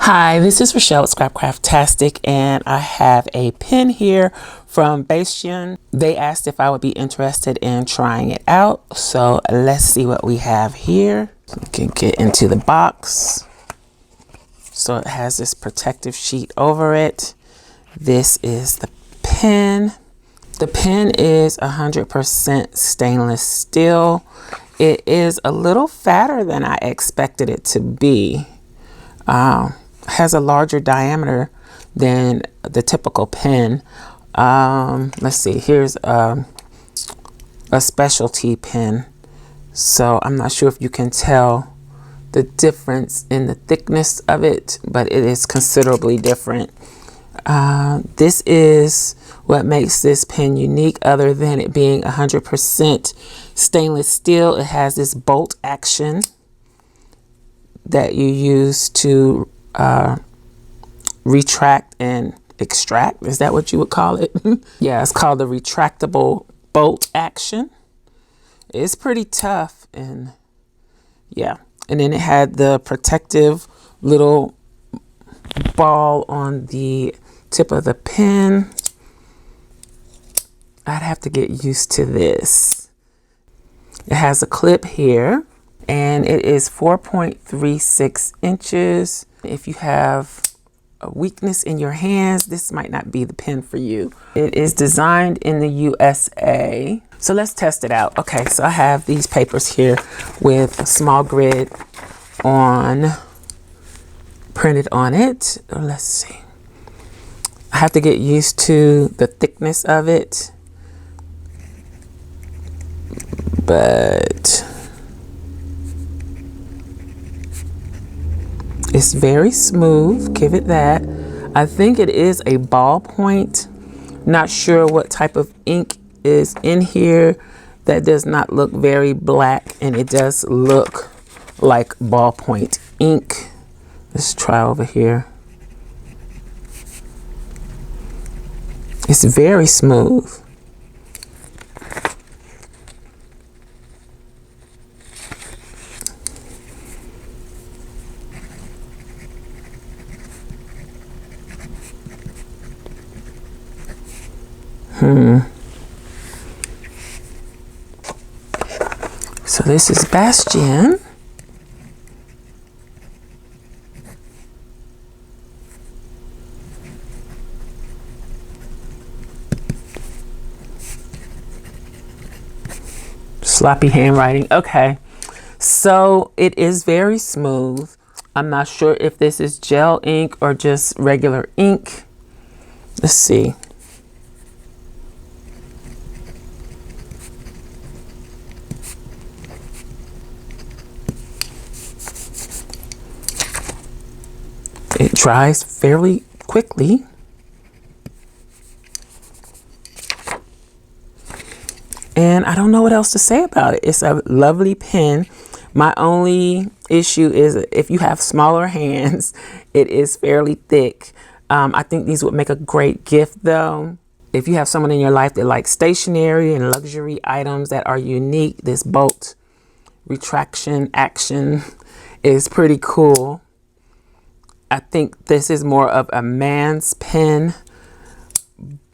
Hi, this is Rachelle with Scrapcraftastic, and I have a pen here from BASTION. They asked if I would be interested in trying it out, so let's see what we have here. We can get into the box. So it has this protective sheet over it. This is the pen. The pen is 100% stainless steel. It is a little fatter than I expected it to be. Has a larger diameter than the typical pen. Let's see, here's a specialty pen. So I'm not sure if you can tell the difference in the thickness of it, but it is considerably different. This is what makes this pen unique, other than it being 100% stainless steel. It has this bolt action that you use to retract and extract. Is that what you would call it? Yeah, it's called the retractable bolt action. It's pretty tough, and yeah. And then it had the protective little ball on the tip of the pen. I'd have to get used to this. It has a clip here, and it is 4.36 inches. If you have a weakness in your hands, this might not be the pen for you. It is designed in the USA. So let's test it out. Okay, so I have these papers here with a small grid printed on it. Let's see. I have to get used to the thickness of it, but it's very smooth, give it that. I think it is a ballpoint. Not sure what type of ink is in here. That does not look very black, and it does look like ballpoint ink. Let's try over here. It's very smooth. So this is BASTION. Sloppy handwriting. Okay, so it is very smooth. I'm not sure if this is gel ink or just regular ink. Let's see. It dries fairly quickly. And I don't know what else to say about it. It's a lovely pen. My only issue is if you have smaller hands, it is fairly thick. I think these would make a great gift though. If you have someone in your life that likes stationery and luxury items that are unique, this bolt retraction action is pretty cool. I think this is more of a man's pen,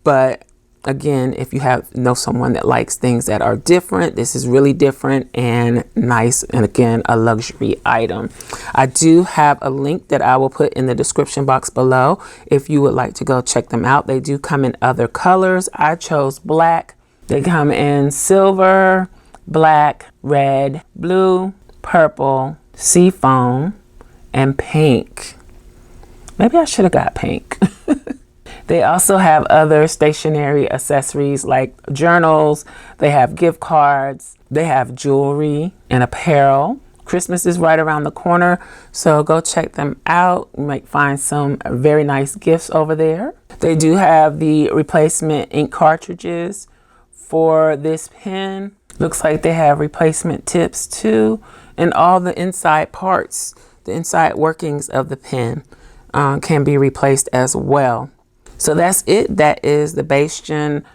but again, if you know someone that likes things that are different, this is really different and nice, and again, a luxury item. I do have a link that I will put in the description box below if you would like to go check them out. They do come in other colors. I chose black. They come in silver, black, red, blue, purple, seafoam, and pink. Maybe I should have got pink. They also have other stationery accessories like journals. They have gift cards. They have jewelry and apparel. Christmas is right around the corner, so go check them out. You might find some very nice gifts over there. They do have the replacement ink cartridges for this pen. Looks like they have replacement tips too, and all the inside parts, the inside workings of the pen can be replaced as well. So that's it. That is the BASTION,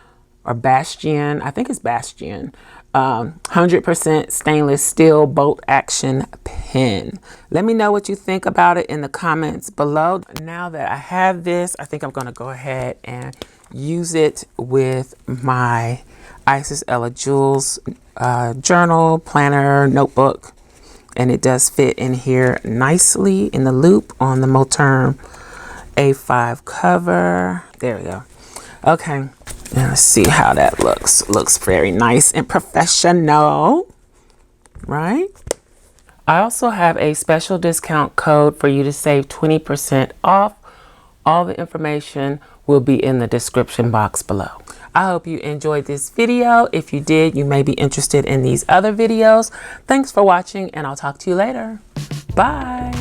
or BASTION. I think it's BASTION 100% stainless steel bolt action pen. Let me know what you think about it in the comments below. Now that I have this, I think I'm going to go ahead and use it with my Isis Ella Jules journal, planner, notebook. And it does fit in here nicely in the loop on the Moterm A5 cover. There we go. Okay, and let's see how that looks. Looks very nice and professional, right? I also have a special discount code for you to save 20% off. All the information will be in the description box below. I hope you enjoyed this video. If you did, you may be interested in these other videos. Thanks for watching, and I'll talk to you later. Bye.